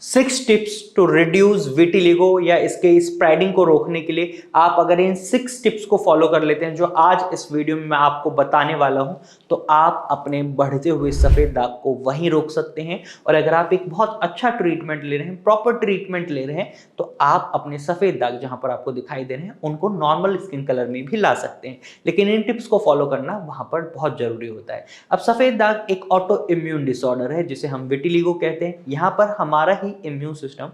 6 tips to reduce vitiligo या इसके spreading को रोकने के लिए आप अगर इन 6 टिप्स को फॉलो कर लेते हैं जो आज इस वीडियो में मैं आपको बताने वाला हूं, तो आप अपने बढ़ते हुए सफेद दाग को वहीं रोक सकते हैं। और अगर आप एक बहुत अच्छा ट्रीटमेंट ले रहे हैं, प्रॉपर ट्रीटमेंट ले रहे हैं, तो आप अपने सफेद दाग जहां पर आपको दिखाई दे रहे हैं उनको नॉर्मल स्किन कलर में भी ला सकते हैं। लेकिन इन टिप्स को फॉलो करना वहां पर बहुत जरूरी होता है। अब सफेद दाग एक ऑटो इम्यून डिसऑर्डर है जिसे हम विटिलिगो कहते हैं। यहाँ पर हमारा ही इम्यून सिस्टम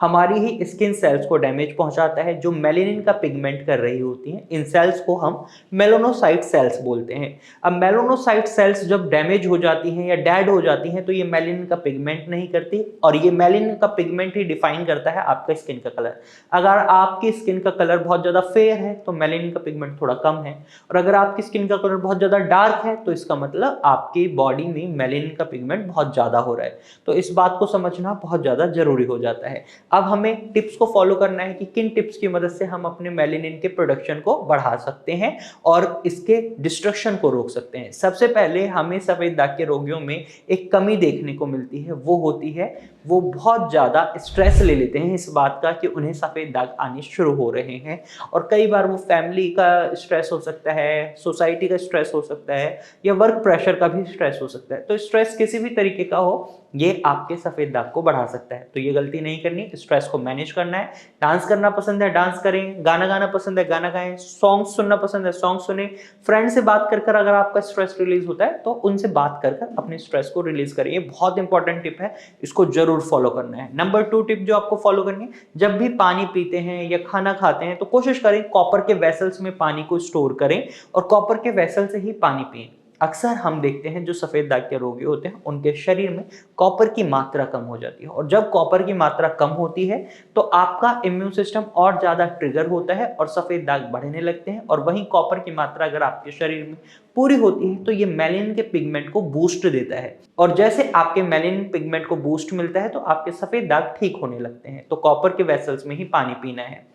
हमारी ही स्किन सेल्स को डैमेज पहुंचाता है जो मेलेनिन का पिगमेंट कर रही होती हैं। इन सेल्स को हम मेलानोसाइट सेल्स बोलते हैं। अब मेलानोसाइट सेल्स जब डैमेज हो जाती हैं या डेड हो जाती हैं तो ये मेलेनिन का पिगमेंट नहीं करती, और ये मेलेनिन का पिगमेंट ही डिफाइन करता है आपका स्किन का कलर। अगर आपकी स्किन का कलर बहुत ज्यादा फेयर है तो मेलेनिन का पिगमेंट थोड़ा कम है, और अगर आपकी स्किन का कलर बहुत ज्यादा डार्क है तो इसका मतलब आपकी बॉडी में मेलेनिन का पिगमेंट बहुत ज्यादा हो रहा है। तो इस बात को समझना बहुत ज्यादा जरूरी हो जाता है। अब हमें टिप्स को फॉलो करना है कि किन टिप्स की मदद से हम अपने मेलेनिन के प्रोडक्शन को बढ़ा सकते हैं और इसके डिस्ट्रक्शन को रोक सकते हैं। सबसे पहले हमें सफेद दाग के रोगियों में एक कमी देखने को मिलती है, वो होती है वो बहुत ज्यादा स्ट्रेस ले लेते हैं इस बात का कि उन्हें सफेद दाग आने शुरू हो रहे हैं। और कई बार वो फैमिली का स्ट्रेस हो सकता है, सोसाइटी का स्ट्रेस हो सकता है, या वर्क प्रेशर का भी स्ट्रेस हो सकता है। तो स्ट्रेस किसी भी तरीके का हो, ये आपके सफेद दाग को बढ़ा सकता है। तो ये गलती नहीं करनी, स्ट्रेस को मैनेज करना है। डांस करना पसंद है, डांस करें। गाना गाना पसंद है, गाना गाएं। सॉन्ग सुनना पसंद है, सॉन्ग सुने। फ्रेंड से बात कर अगर आपका स्ट्रेस रिलीज होता है तो उनसे बात कर अपने स्ट्रेस को रिलीज करें। ये बहुत इंपॉर्टेंट टिप है, इसको जरूर फॉलो करना है। नंबर 2 टिप जो आपको फॉलो करनी है, जब भी पानी पीते हैं या खाना खाते हैं तो कोशिश करें कॉपर के वेसल्स में पानी को स्टोर करें और कॉपर के वेसल से ही पानी पिएं। अक्सर हम देखते हैं जो सफेद दाग के रोगी होते हैं उनके शरीर में कॉपर की मात्रा कम हो जाती है, और जब कॉपर की मात्रा कम होती है तो आपका इम्यून सिस्टम और ज्यादा ट्रिगर होता है और सफेद दाग बढ़ने लगते हैं। और वहीं कॉपर की मात्रा अगर आपके शरीर में पूरी होती है तो ये मेलेनिन के पिगमेंट को बूस्ट देता है, और जैसे आपके मेलेनिन पिगमेंट को बूस्ट मिलता है तो आपके सफेद दाग ठीक होने लगते हैं। तो कॉपर के वेसल्स में ही पानी पीना है।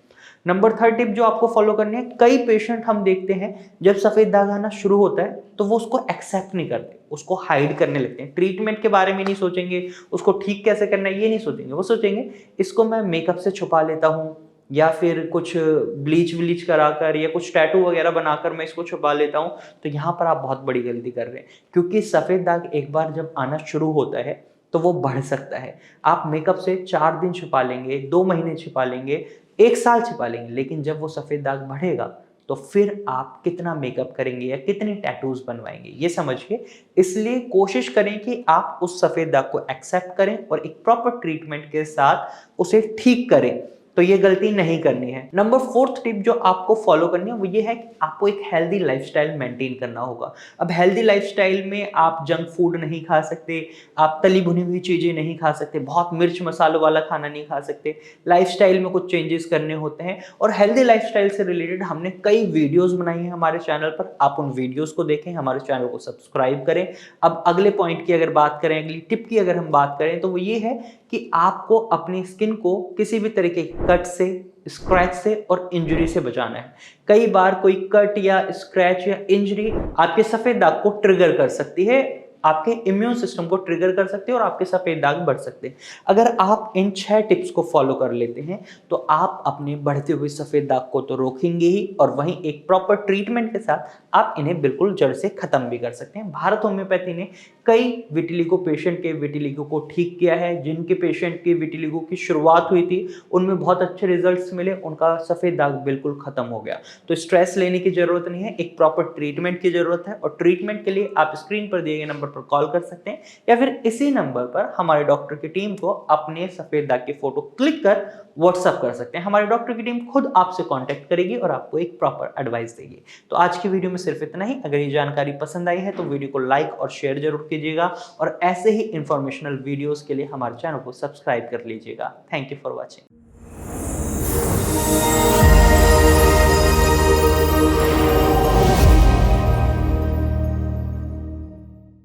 नंबर 3 टिप जो आपको फॉलो करनी है, कई पेशेंट हम देखते हैं जब सफेद दाग आना शुरू होता है तो वो उसको एक्सेप्ट नहीं करते, उसको हाइड करने लगते हैं। ट्रीटमेंट के बारे में नहीं सोचेंगे, उसको ठीक कैसे करना है ये नहीं सोचेंगे। वो सोचेंगे इसको मैं मेकअप से छुपा लेता हूँ, या फिर कुछ ब्लीच व्लीच कराकर या कुछ टैटू वगैरह बनाकर मैं इसको छुपा लेता हूँ। तो यहाँ पर आप बहुत बड़ी गलती कर रहे हैं, क्योंकि सफेद दाग एक बार जब आना शुरू होता है तो वो बढ़ सकता है। आप मेकअप से 4 दिन छुपा लेंगे, 2 महीने छुपा लेंगे, 1 साल छिपा लेंगे, लेकिन जब वो सफेद दाग बढ़ेगा तो फिर आप कितना मेकअप करेंगे या कितने टैटूज बनवाएंगे ये समझिए। इसलिए कोशिश करें कि आप उस सफेद दाग को एक्सेप्ट करें और एक प्रॉपर ट्रीटमेंट के साथ उसे ठीक करें। तो ये गलती नहीं करनी है। नंबर 4 टिप जो आपको फॉलो करनी है वो ये है कि आपको एक हेल्दी लाइफस्टाइल मेंटेन करना होगा। अब हेल्दी लाइफस्टाइल में आप जंक फूड नहीं खा सकते, आप तली भुनी हुई चीजें नहीं खा सकते, बहुत मिर्च मसालों वाला खाना नहीं खा सकते। लाइफस्टाइल में कुछ चेंजेस करने होते हैं, और हेल्दी लाइफस्टाइल से रिलेटेड हमने कई वीडियोस बनाई हैं हमारे चैनल पर। आप उन वीडियोस को देखें, हमारे चैनल को सब्सक्राइब करें। अब अगले पॉइंट की अगर बात करें, अगली टिप की अगर हम बात करें, तो वो ये है कि आपको अपनी स्किन को किसी भी तरीके के कट से, स्क्रैच से और इंजरी से बचाना है। कई बार कोई कट या स्क्रैच या इंजरी आपके सफेद दाग को ट्रिगर कर सकती है, आपके इम्यून सिस्टम को ट्रिगर कर सकते हैं और आपके सफेद दाग बढ़ सकते हैं। अगर आप इन 6 टिप्स को फॉलो कर लेते हैं तो आप अपने बढ़ते हुए सफेद दाग को तो रोकेंगे ही, और वहीं एक प्रॉपर ट्रीटमेंट के साथ आप इन्हें बिल्कुल जड़ से खत्म भी कर सकते हैं। भारत होम्योपैथी ने कई विटिलिगो पेशेंट के विटिलिगो को ठीक किया है। जिनके पेशेंट की विटिलिगो की शुरुआत हुई थी उनमें बहुत अच्छे रिजल्ट्स मिले, उनका सफेद दाग बिल्कुल खत्म हो गया। तो स्ट्रेस लेने की जरूरत नहीं है, एक प्रॉपर ट्रीटमेंट की जरूरत है, और ट्रीटमेंट के लिए आप स्क्रीन पर दिए गए नंबर पर कॉल कर सकते हैं, या फिर इसी नंबर पर हमारे डॉक्टर की टीम को अपने सफेद दाग की फोटो क्लिक कर व्हाट्सएप कर सकते हैं। हमारी डॉक्टर की टीम खुद आपसे कांटेक्ट करेगी और आपको एक प्रॉपर एडवाइस देगी। तो आज की वीडियो में सिर्फ इतना ही। अगर ये जानकारी पसंद आई है तो वीडियो को लाइक और शेयर जरूर कीजिएगा, और ऐसे ही इंफॉर्मेशनल वीडियोस के लिए हमारे चैनल को सब्सक्राइब कर लीजिएगा। Thank you for watching.